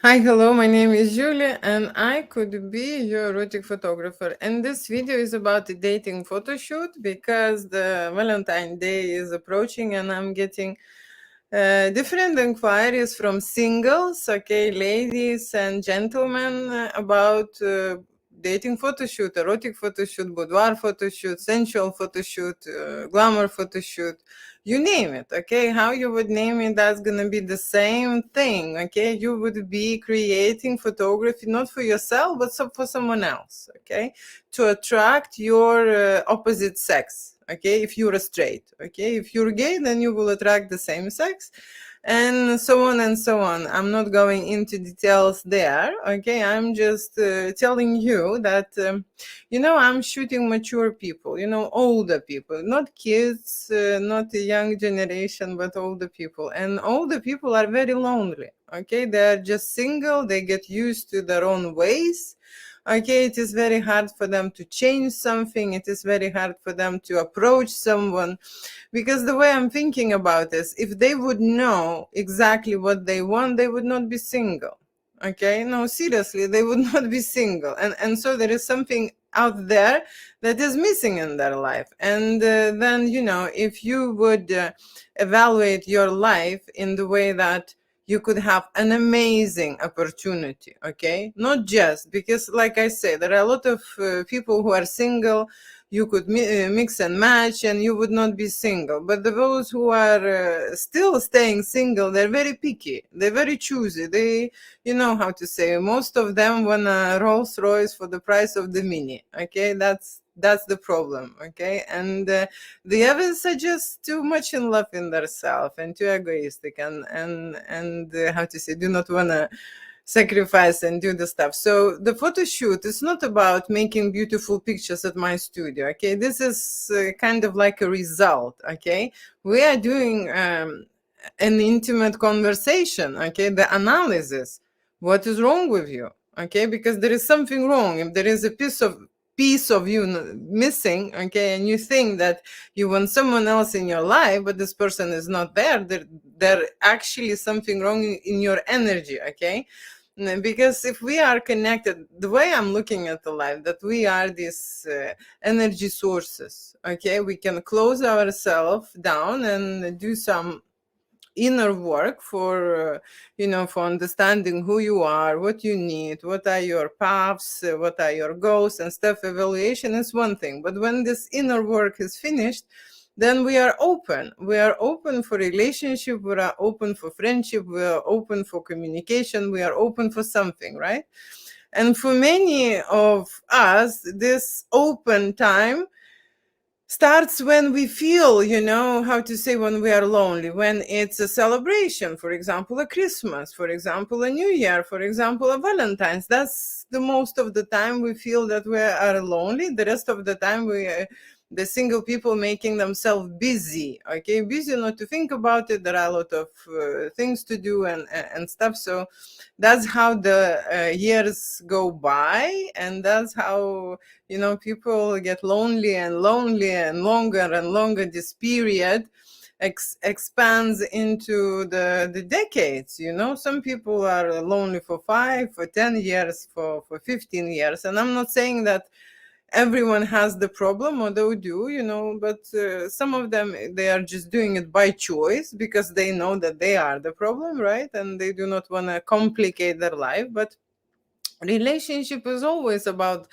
Hi, hello, my name is Julia and I could be your erotic photographer. And this video is about the dating photo shoot because the Valentine Day is approaching and I'm getting different inquiries from singles, okay, ladies and gentlemen, about dating photo shoot, erotic photo shoot, boudoir photo shoot, sensual photo shoot, glamour photo shoot, you name it, okay? How you would name it, that's gonna be the same thing, okay? You would be creating photography not for yourself but for someone else, okay? To attract your opposite sex, okay? If you're a straight, okay? If you're gay, then you will attract the same sex, and so on and so on. I'm not going into details there, okay? I'm just telling you that I'm shooting mature people, older people, not kids, not the young generation, but older people. And older people are very lonely, okay? They're just single, they get used to their own ways. Okay, it is very hard for them to change something. It is very hard for them to approach someone, because the way I'm thinking about this, if they would know exactly what they want, they would not be single. Okay, no, seriously, they would not be single. And so there is something out there that is missing in their life. And then, if you would evaluate your life in the way that you could have an amazing opportunity, okay? Not just because, like I say, there are a lot of people who are single. You could mix and match and you would not be single. But those who are still staying single, they're very picky, they're very choosy. They, you know how to say, most of them want a Rolls Royce for the price of the Mini, okay? That's the problem, okay? And the others are just too much in love in themselves and too egoistic, and how to say, do not want to sacrifice and do the stuff. So the photo shoot is not about making beautiful pictures at my studio, okay? This is kind of like a result, okay? We are doing an intimate conversation, okay? The analysis, what is wrong with you, okay? Because there is something wrong. If there is a piece of you missing, okay, and you think that you want someone else in your life, but this person is not there actually something wrong in your energy, okay? Because if we are connected, the way I'm looking at the life, that we are these energy sources, okay? We can close ourselves down and do some inner work for for understanding who you are, what you need, what are your paths, what are your goals and stuff. Evaluation is one thing, but when this inner work is finished, then we are open for relationship, we are open for friendship, we are open for communication, we are open for something, right? And for many of us, this open time starts when we feel, how to say, when we are lonely, when it's a celebration, for example, a Christmas, for example, a New Year, for example, a Valentine's. That's the most of the time we feel that we are lonely. The rest of the time, the single people making themselves busy, okay, busy not to think about it. There are a lot of things to do and stuff. So that's how the years go by, and that's how people get lonely and lonely, and longer this period expands into the decades. Some people are lonely for 5, for 10 years, for 15 years. And I'm not saying that everyone has the problem, or they do, but some of them, they are just doing it by choice because they know that they are the problem, right? And they do not want to complicate their life. But relationship is always about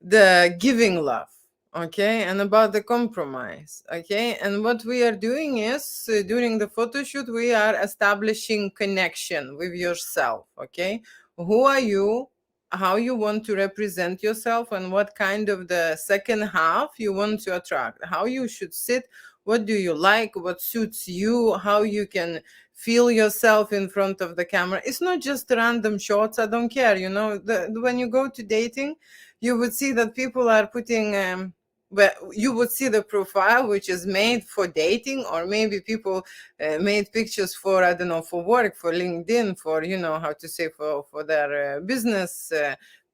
the giving love, okay, and about the compromise, okay. And what we are doing is, during the photo shoot, we are establishing connection with yourself, okay. Who are you, how you want to represent yourself, and what kind of the second half you want to attract, how you should sit, what do you like, what suits you, how you can feel yourself in front of the camera. It's not just random shots. I don't care, when you go to dating, you would see that people are putting well, you would see the profile which is made for dating, or maybe people made pictures for, I don't know, for work, for LinkedIn, for, how to say, for their business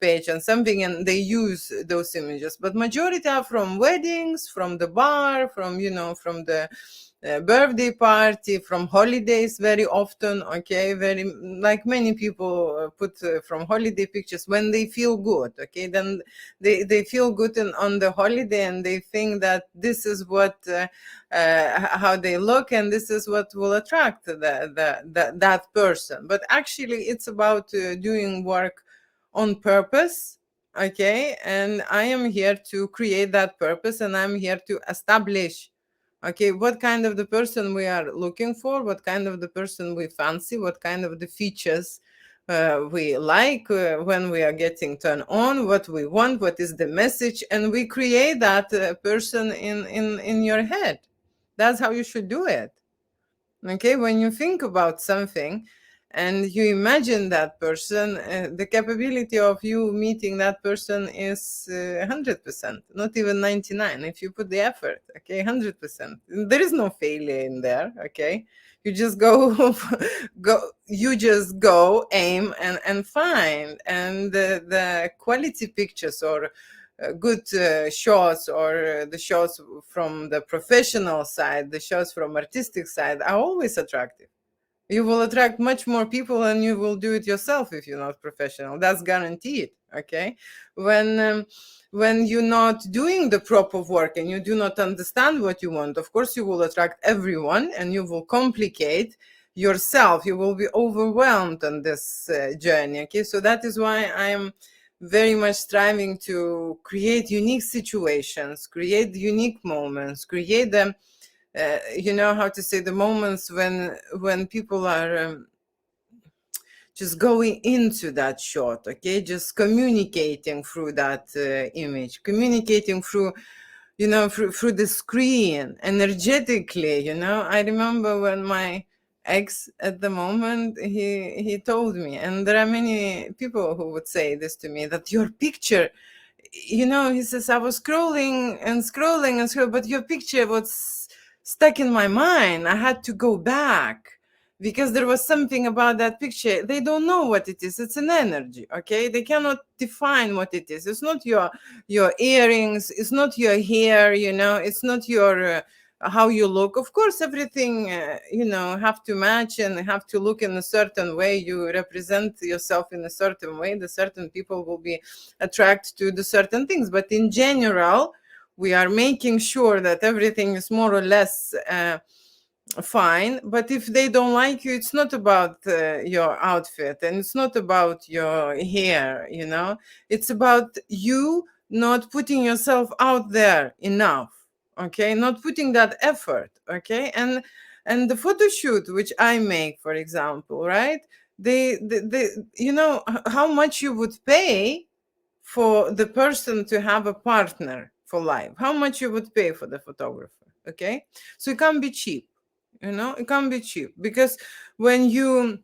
page and something, and they use those images. But majority are from weddings, from the bar, from from the birthday party, from holidays very often, okay, very, like many people put from holiday pictures when they feel good, okay, then they feel good on the holiday, and they think that this is what how they look, and this is what will attract that person. But actually it's about doing work on purpose, okay, and I am here to create that purpose, and I'm here to establish, okay, what kind of the person we are looking for, what kind of the person we fancy, what kind of the features we like when we are getting turned on, what we want, what is the message, and we create that person in your head. That's how you should do it. Okay, when you think about something and you imagine that person, the capability of you meeting that person is 100%, not even 99, if you put the effort. Okay, 100%. There is no failure in there. Okay, you just go you just go, aim, and find, and the quality pictures, or good shots, or the shots from the professional side, the shots from artistic side, are always attractive. You will attract much more people than you will do it yourself if you're not professional. That's guaranteed. Okay, when when you're not doing the proper work and you do not understand what you want, of course you will attract everyone, and you will complicate yourself. You will be overwhelmed on this journey. Okay, so that is why I am very much striving to create unique situations, create unique moments, create them, you know how to say, the moments when people are just going into that shot, okay, just communicating through that image, communicating through, you know, through the screen energetically. You know, I remember when my ex at the moment, he told me, and there are many people who would say this to me, that your picture, you know, he says, I was scrolling and scrolling and scrolling, but your picture was stuck in my mind. I had to go back because there was something about that picture. They don't know what it is. It's an energy, okay? They cannot define what it is. It's not your earrings. It's not your hair, you know. It's not your how you look. Of course, everything, you know, have to match and have to look in a certain way. You represent yourself in a certain way. The certain people will be attracted to the certain things. But in general, we are making sure that everything is more or less fine. But if they don't like you, it's not about your outfit, and it's not about your hair, you know. It's about you not putting yourself out there enough, okay, not putting that effort, okay. And the photo shoot which I make, for example, right, they you know how much you would pay for the person to have a partner for life, how much you would pay for the photographer, okay. So it can't be cheap, you know, it can't be cheap, because when you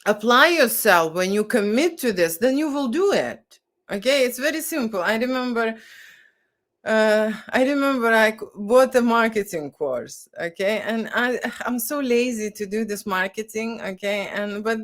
apply yourself, when you commit to this, then you will do it. Okay, it's very simple. I bought a marketing course, okay, and I'm so lazy to do this marketing, okay, and but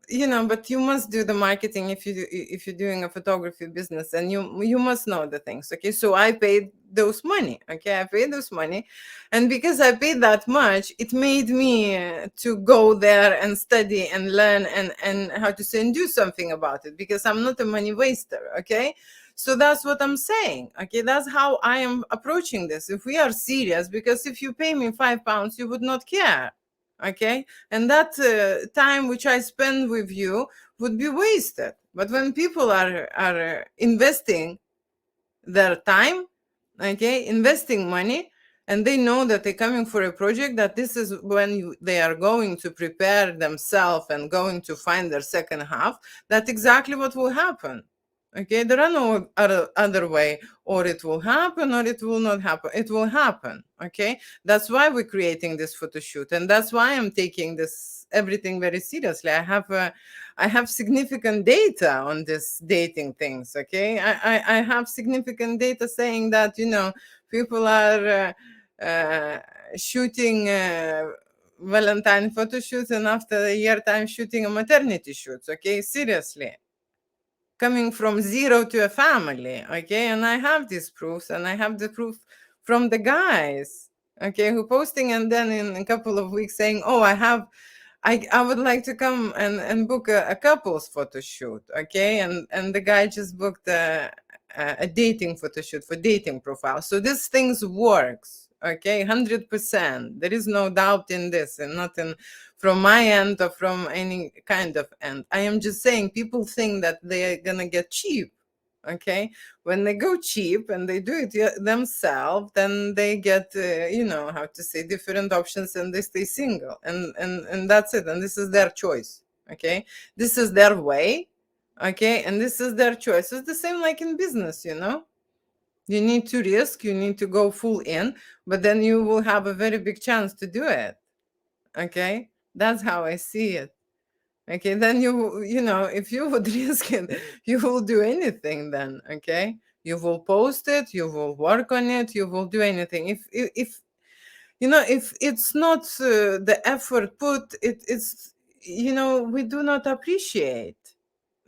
you know, but you must do the marketing if you're doing a photography business, and you must know the things, okay. So I paid those money, okay, I paid those money, and because I paid that much, it made me to go there and study and learn and how to say, and do something about it, because I'm not a money waster, okay. So that's what I'm saying. Okay, that's how I am approaching this. If we are serious, because if you pay me £5, you would not care. Okay, and that time which I spend with you would be wasted. But when people are investing their time, okay, investing money, and they know that they're coming for a project, that this is when they are going to prepare themselves and going to find their second half, that's exactly what will happen. Okay, there are no other way, or it will happen or it will not happen. It will happen. Okay, that's why we're creating this photo shoot, and that's why I'm taking this everything very seriously. I have significant data on this dating things. Okay, I have significant data saying that, you know, people are shooting Valentine photo shoots, and after a year time shooting a maternity shoots. Okay, seriously, coming from zero to a family, okay. And I have these proofs, and I have the proof from the guys, okay, who posting and then in a couple of weeks saying, oh, I would like to come and book a couples photo shoot, okay, and the guy just booked a dating photo shoot for dating profile. So this things works, okay, 100%. There is no doubt in this, and nothing from my end or from any kind of end. I am just saying people think that they are gonna get cheap, okay. When they go cheap and they do it themselves, then they get how to say, different options, and they stay single, and that's it, and this is their choice, okay. This is their way, okay, and this is their choice. It's the same like in business, you need to risk, you need to go full in, but then you will have a very big chance to do it, okay. That's how I see it. Okay, then if you would risk it, you will do anything then, okay? You will post it, you will work on it, you will do anything. If it's not the effort put, it's, we do not appreciate.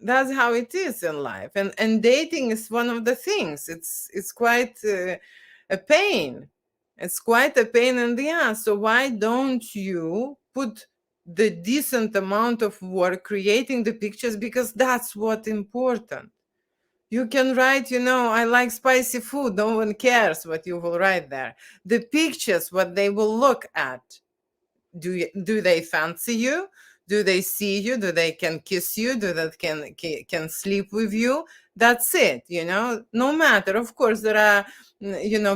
That's how it is in life. And dating is one of the things. It's quite a pain. It's quite a pain in the ass. So why don't you put the decent amount of work creating the pictures, because that's what important. You can write, I like spicy food. No one cares what you will write there. The pictures, what they will look at. Do they fancy you? Do they see you? Do they can kiss you? Do they can sleep with you? That's it. No matter. Of course, there are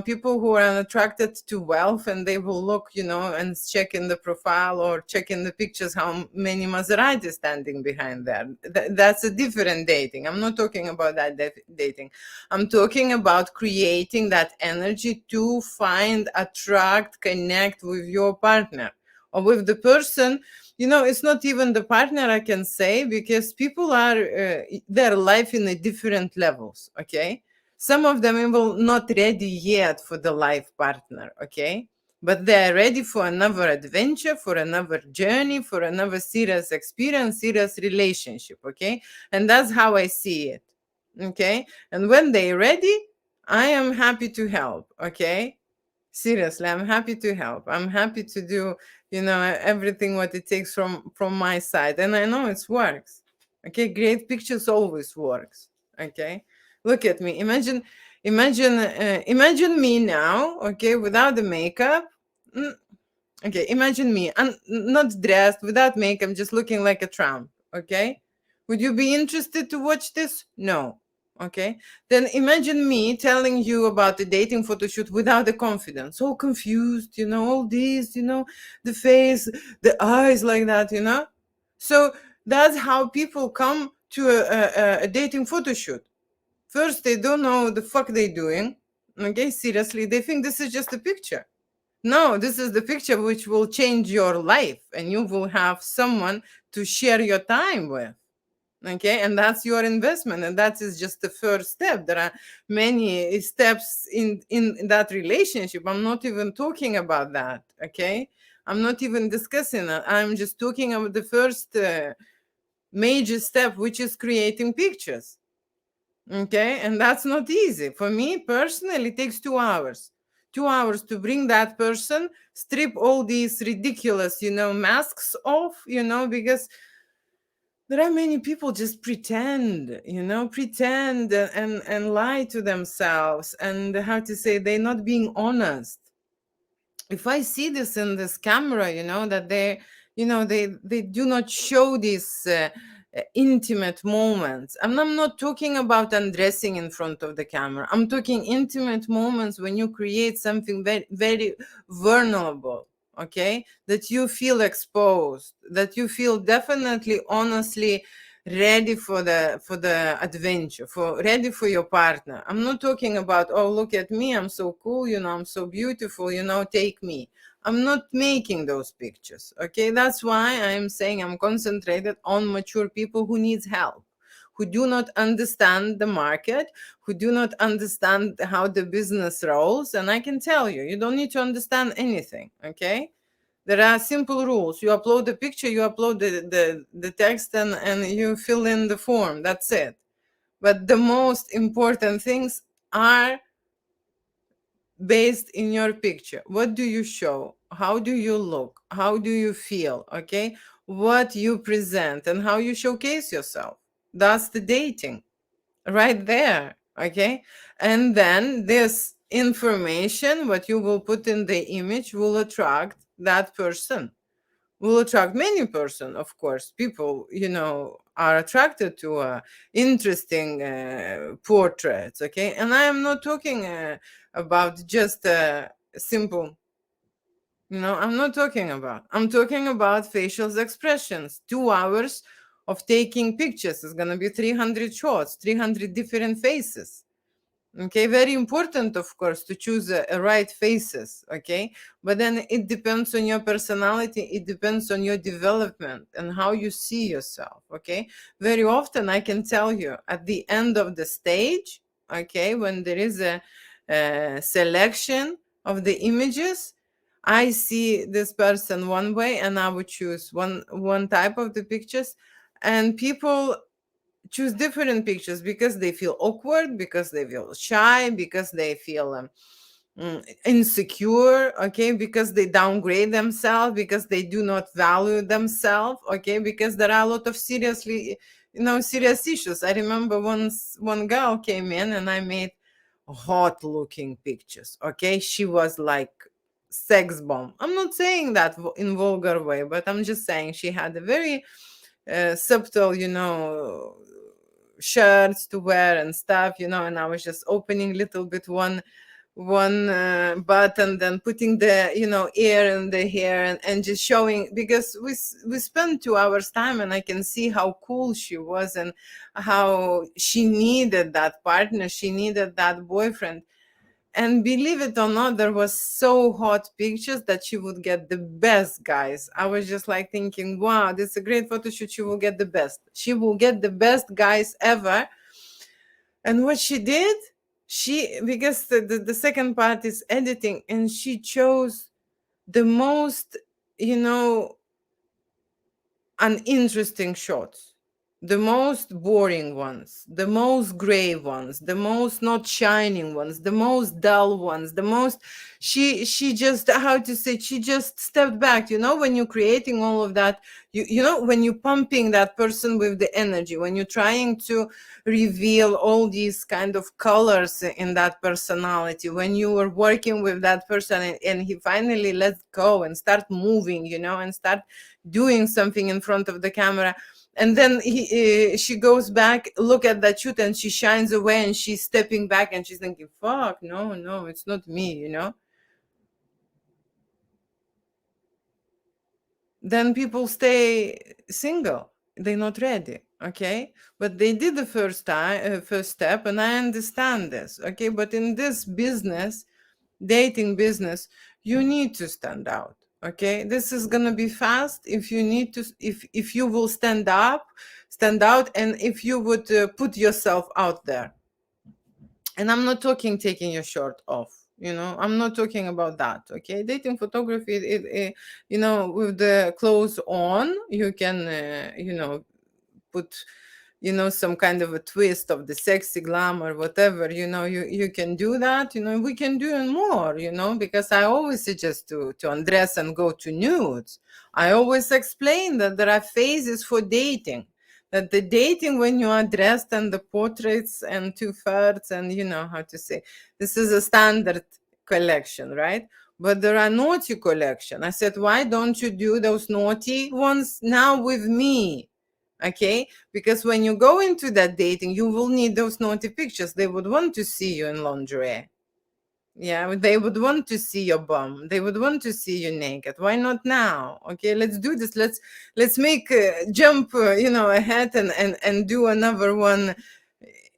people who are attracted to wealth, and they will look and check in the profile or check in the pictures how many Maserati standing behind there. That's a different dating. I'm not talking about that dating. I'm talking about creating that energy to find, attract, connect with your partner or with the person. It's not even the partner, I can say, because people are their life in a different levels, okay. Some of them will not ready yet for the life partner, okay, but they are ready for another adventure, for another journey, for another serious experience, serious relationship, okay. And that's how I see it, okay. And when they're ready, I am happy to help, okay. Seriously, I'm happy to help. I'm happy to do everything what it takes from my side, and I know it works, okay. Great pictures always works, okay. Look at me. Imagine me now, okay, without the makeup. Mm, okay, imagine me, I'm not dressed, without makeup, just looking like a tramp, okay. Would you be interested to watch this? No. Okay, then imagine me telling you about the dating photo shoot without the confidence, all confused, all these, the face, the eyes like that, so that's how people come to a dating photo shoot. First, they don't know the fuck they doing, okay. Seriously, they think this is just a picture. No, this is the picture which will change your life, and you will have someone to share your time with, okay. And that's your investment, and that is just the first step. There are many steps in that relationship. I'm not even talking about that, okay. I'm not even discussing that. I'm just talking about the first major step, which is creating pictures, okay. And that's not easy. For me personally, it takes 2 hours. 2 hours to bring that person, strip all these ridiculous masks off, because there are many people just pretend, pretend and lie to themselves, and how to say, they're not being honest. If I see this in this camera, that they do not show these intimate moments. I'm not talking about undressing in front of the camera. I'm talking intimate moments when you create something very, very vulnerable, okay, that you feel exposed, that you feel definitely, honestly ready for the adventure, for ready for your partner. I'm not talking about, oh, look at me, I'm so cool, I'm so beautiful, take me. I'm not making those pictures, okay. That's why I'm saying I'm concentrated on mature people who needs help, who do not understand the market, who do not understand how the business rolls. And I can tell you, you don't need to understand anything, okay. There are simple rules. You upload the picture, you upload the text, and you fill in the form. That's it. But the most important things are based in your picture. What do you show? How do you look? How do you feel? Okay. What you present and how you showcase yourself. That's the dating right there. Okay. And then this information, what you will put in the image, will attract that person, will attract many person. Of course, people, are attracted to interesting portraits. Okay. And I am not talking about just simple, I'm talking about facial expressions. 2 hours of taking pictures is going to be 300 shots, 300 different faces. Okay, very important, of course, to choose a right faces. Okay, but then it depends on your personality, it depends on your development and how you see yourself. Okay, very often I can tell you at the end of the stage, okay, when there is a selection of the images, I see this person one way and I would choose one type of the pictures, and people choose different pictures because they feel awkward, because they feel shy, because they feel insecure. Okay, because they downgrade themselves, because they do not value themselves. Okay, because there are a lot of serious issues. I remember once one girl came in and I made hot looking pictures. Okay, she was like sex bomb. I'm not saying that in vulgar way, but I'm just saying she had a very subtle, shirts to wear and stuff, and I was just opening little bit one button, then putting the ear in the hair, and just showing, because we spent 2 hours time, and I can see how cool she was and how she needed that partner, she needed that boyfriend. And believe it or not, there was so hot pictures that she would get the best guys. I was just like thinking, wow, this is a great photo shoot. She will get the best. She will get the best guys ever. And what she did, because the second part is editing, and she chose the most, you know, uninteresting shots, the most boring ones, the most gray ones, the most not shining ones, the most dull ones, the most, she just, how to say, she just stepped back. When you're creating all of that, when you're pumping that person with the energy, when you're trying to reveal all these kind of colors in that personality, when you were working with that person, and he finally lets go and start moving, and start doing something in front of the camera, and then she goes back, look at that shoot, and she shines away, and she's stepping back, and she's thinking, fuck, no, it's not me. Then people stay single, they're not ready. Okay, but they did the first step, and I understand this. Okay, but in this business, dating business, you need to stand out. Okay, this is gonna be fast if you need to, if you will stand out, and if you would put yourself out there. And I'm not talking taking your shirt off, I'm not talking about that. Okay, dating photography, with the clothes on, you can put some kind of a twist of the sexy glamour, whatever, you can do that. We can do more, because I always suggest to undress and go to nudes. I always explain that there are phases for dating, that the dating when you are dressed and the portraits and two-thirds, and how to say, this is a standard collection, right? But there are naughty collection. I said, why don't you do those naughty ones now with me? Okay, because when you go into that dating, you will need those naughty pictures. They would want to see you in lingerie. Yeah, they would want to see your bum. They would want to see you naked. Why not now? Okay, let's do this. Let's make jump, ahead, and do another one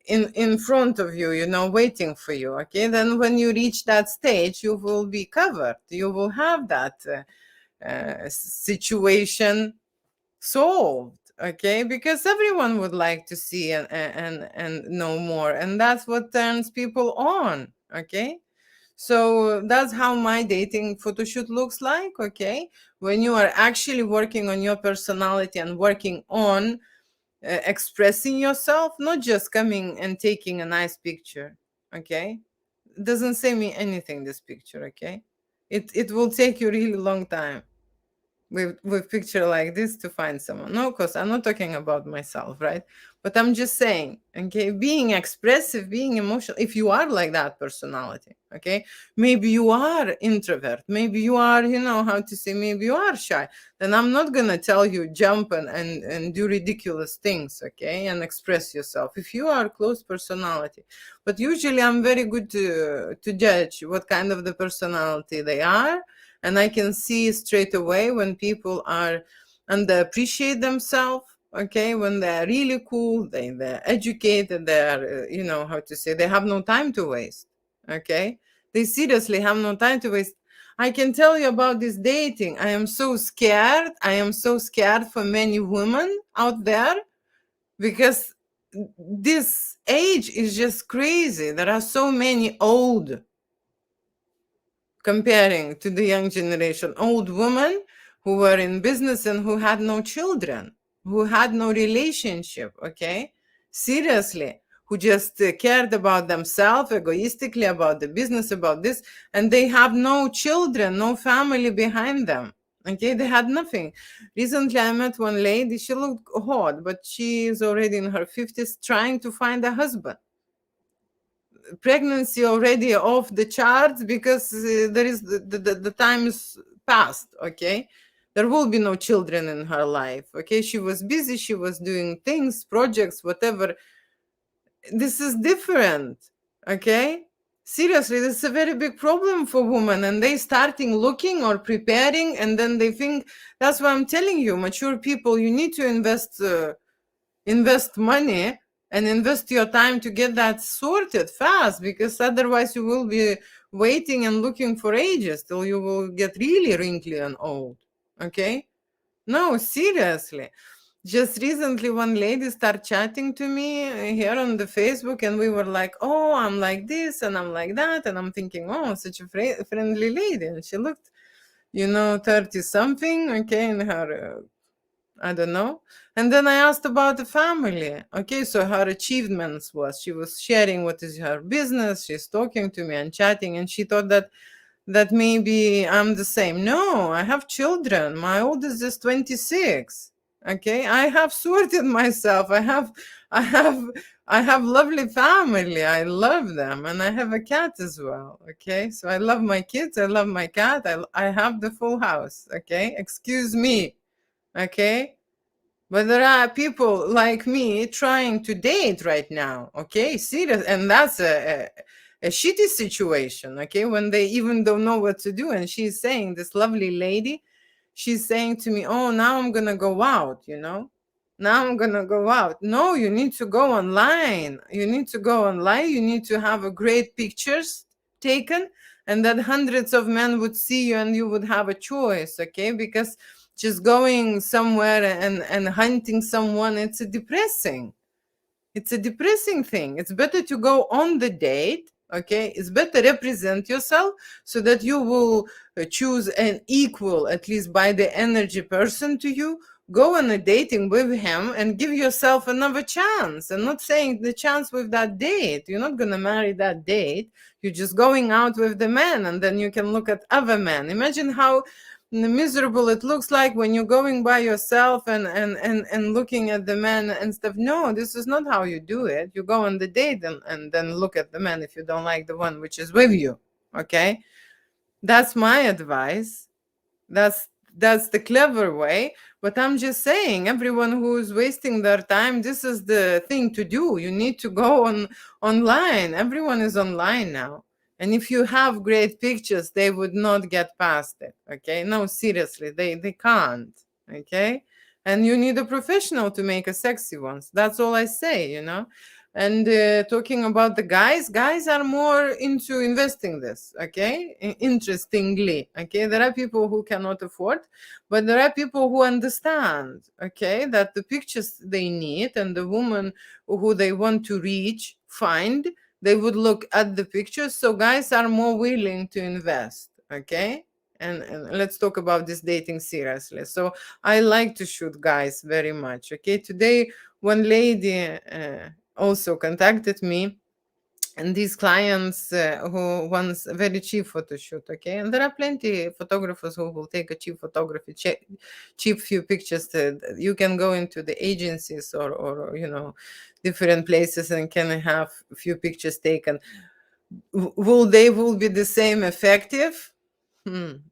in front of you, waiting for you. Okay, then when you reach that stage, you will be covered. You will have that situation solved. Okay, because everyone would like to see and know more, and that's what turns people on. Okay, so that's how my dating photo shoot looks like. Okay, when you are actually working on your personality and working on expressing yourself, not just coming and taking a nice picture. Okay, doesn't say me anything, this picture, okay? It will take you really long time with picture like this to find someone. No, because I'm not talking about myself, right? But I'm just saying, okay, being expressive, being emotional, if you are like that personality, okay, maybe you are introvert, maybe you are, you know how to say, maybe you are shy, then I'm not gonna tell you jump and do ridiculous things, okay, and express yourself if you are close personality. But usually I'm very good to judge what kind of the personality they are, and I can see straight away when people are underappreciate themselves, okay, when they're really cool, they're educated, they're you know how to say, they have no time to waste, okay, they seriously have no time to waste. I can tell you about this dating. I am so scared. I am so scared for many women out there, because this age is just crazy. There are so many old, comparing to the young generation, old women who were in business and who had no children, who had no relationship, okay? Seriously, who just cared about themselves, egoistically about the business, about this, and they have no children, no family behind them. Okay, they had nothing. Recently, I met one lady. She looked hot, but she is already in her 50s trying to find a husband. Pregnancy already off the charts because there is the time is past, okay, there will be no children in her life, okay, she was busy, she was doing things, projects, whatever. This is different, okay, seriously, this is a very big problem for women, and they starting looking or preparing, and then they think. That's why I'm telling you, mature people, you need to invest money and invest your time to get that sorted fast, because otherwise you will be waiting and looking for ages till you will get really wrinkly and old, okay. No, seriously, just recently one lady started chatting to me here on the Facebook, and we were like, oh, I'm like this and I'm like that, and I'm thinking, oh, such a friendly lady, and she looked, 30 something, okay, in her I don't know. And then I asked about the family. Okay, so her achievements was, she was sharing what is her business. She's talking to me and chatting, and she thought that maybe I'm the same. No, I have children. My oldest is 26. Okay, I have sorted myself. I have lovely family. I love them, and I have a cat as well. Okay, so I love my kids. I love my cat. I have the full house. Okay, excuse me. Okay, but there are people like me trying to date right now, okay, serious, and that's a shitty situation, okay, when they even don't know what to do. And she's saying, this lovely lady, she's saying to me, oh, now I'm gonna go out, now I'm gonna go out. No, you need to go online. You need to go online. You need to have a great pictures taken, and that hundreds of men would see you, and you would have a choice, okay, because just going somewhere and hunting someone, it's a depressing thing. It's better to go on the date, okay, it's better represent yourself, so that you will choose an equal, at least by the energy, person to you. Go on a dating with him and give yourself another chance, and not saying the chance with that date, you're not going to marry that date, you're just going out with the man, and then you can look at other men. Imagine how miserable it looks like when you're going by yourself and looking at the man and stuff. No, this is not how you do it. You go on the date and then look at the man if you don't like the one which is with you, okay. That's my advice. That's the clever way. But I'm just saying, everyone who's wasting their time, this is the thing to do. You need to go online. Everyone is online now. And if you have great pictures, they would not get past it, okay. No, seriously, they can't, okay. And you need a professional to make a sexy ones. That's all I say. And talking about the guys are more into investing this, okay. Interestingly, okay, there are people who cannot afford, but there are people who understand, okay, that the pictures they need and the woman who they want to reach, find, they would look at the pictures. So guys are more willing to invest, okay. And let's talk about this dating seriously. So I like to shoot guys very much, okay. Today one lady also contacted me, and these clients who wants a very cheap photo shoot, okay, and there are plenty photographers who will take a cheap photography, cheap few pictures. You can go into the agencies or different places and can have a few pictures taken. Will be the same effective?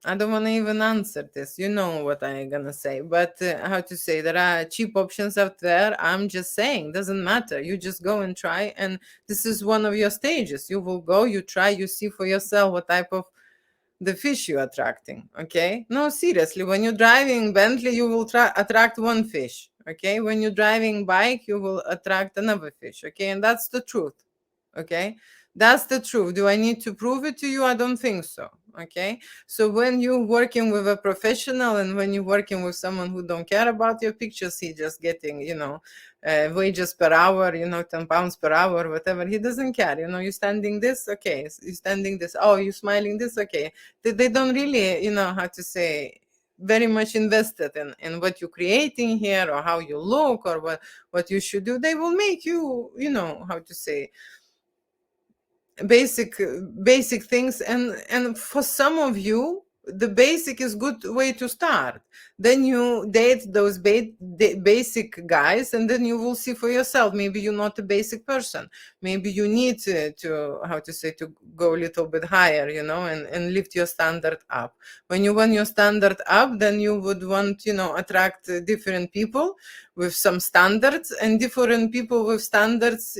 I don't want to even answer this. You know what I'm gonna say, but how to say, there are cheap options out there. I'm just saying, doesn't matter. You just go and try, and this is one of your stages. You will go, you try, you see for yourself what type of the fish you're attracting. Okay, no, seriously, when you're driving Bentley, you will attract one fish. Okay, when you're driving bike, you will attract another fish. Okay, and that's the truth. Okay, that's the truth. Do I need to prove it to you? I don't think so. Okay, so when you're working with a professional and when you're working with someone who don't care about your pictures, he just getting wages per hour, 10 pounds per hour, whatever, he doesn't care. You standing this, okay, you standing this, oh, you smiling this, okay. They don't really, how to say, very much invested in what you're creating here or how you look or what you should do. They will make you, how to say, basic things, and for some of you the basic is good way to start. Then you date those basic guys, and then you will see for yourself, maybe you're not a basic person, maybe you need to how to say, to go a little bit higher, and lift your standard up. When you want your standard up, then you would want, attract different people with some standards, and different people with standards,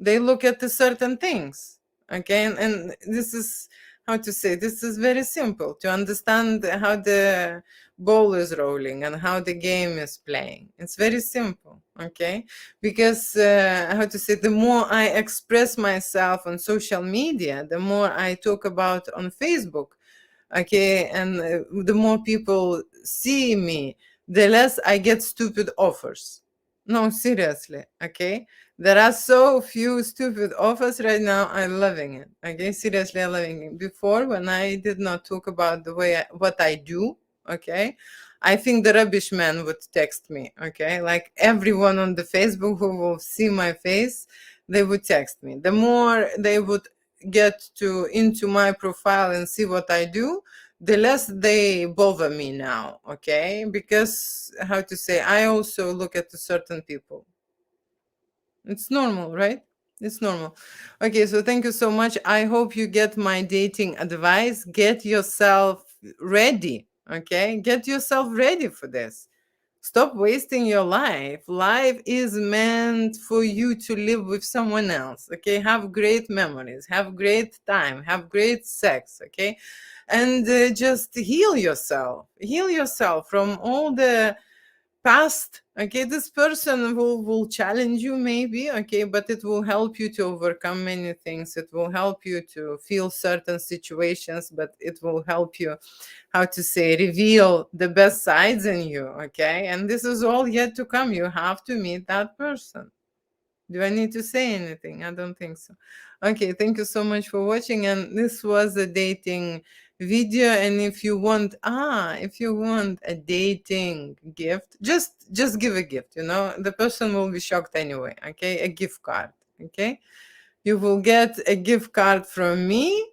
they look at the certain things. Okay, and this is, how to say, this is very simple to understand how the ball is rolling and how the game is playing. It's very simple. Okay, because how to say, the more I express myself on social media, the more I talk about on Facebook, okay, and the more people see me, the less I get stupid offers. No, seriously, okay. There are so few stupid offers right now. I'm loving it. Okay, seriously, I'm loving it. Before, when I did not talk about the way what I do, okay, I think the rubbish man would text me. Okay, like everyone on the Facebook who will see my face, they would text me. The more they would get to into my profile and see what I do, the less they bother me now. Okay, because how to say, I also look at certain people. It's normal, right? It's normal. Okay, so thank you so much. I hope you get my dating advice. Get yourself ready. Okay, get yourself ready for this. Stop wasting your life. Life is meant for you to live with someone else. Okay, have great memories, have great time, have great sex. Okay, and just heal yourself. Heal yourself from all the past. Okay, this person will challenge you maybe, okay, but it will help you to overcome many things. It will help you to feel certain situations, but it will help you, how to say, reveal the best sides in you. Okay, and this is all yet to come. You have to meet that person. Do I need to say anything? I don't think so. Okay, thank you so much for watching. And this was a dating video. And if you want a dating gift, just give a gift, the person will be shocked anyway. Okay, a gift card. Okay, you will get a gift card from me,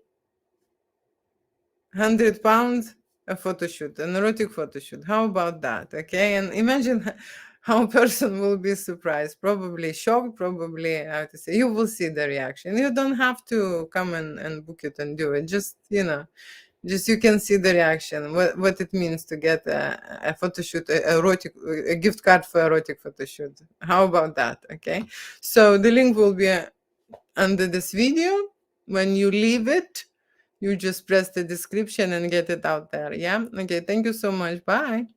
£100, a photo shoot, an erotic photo shoot. How about that? Okay, and imagine how a person will be surprised, probably shocked, probably, how to say, you will see the reaction. You don't have to come and book it and do it. Just, just you can see the reaction, what it means to get a photo shoot, a gift card for erotic photo shoot. How about that? Okay, so the link will be under this video. When you leave it, you just press the description and get it out there. Yeah, okay, thank you so much. Bye.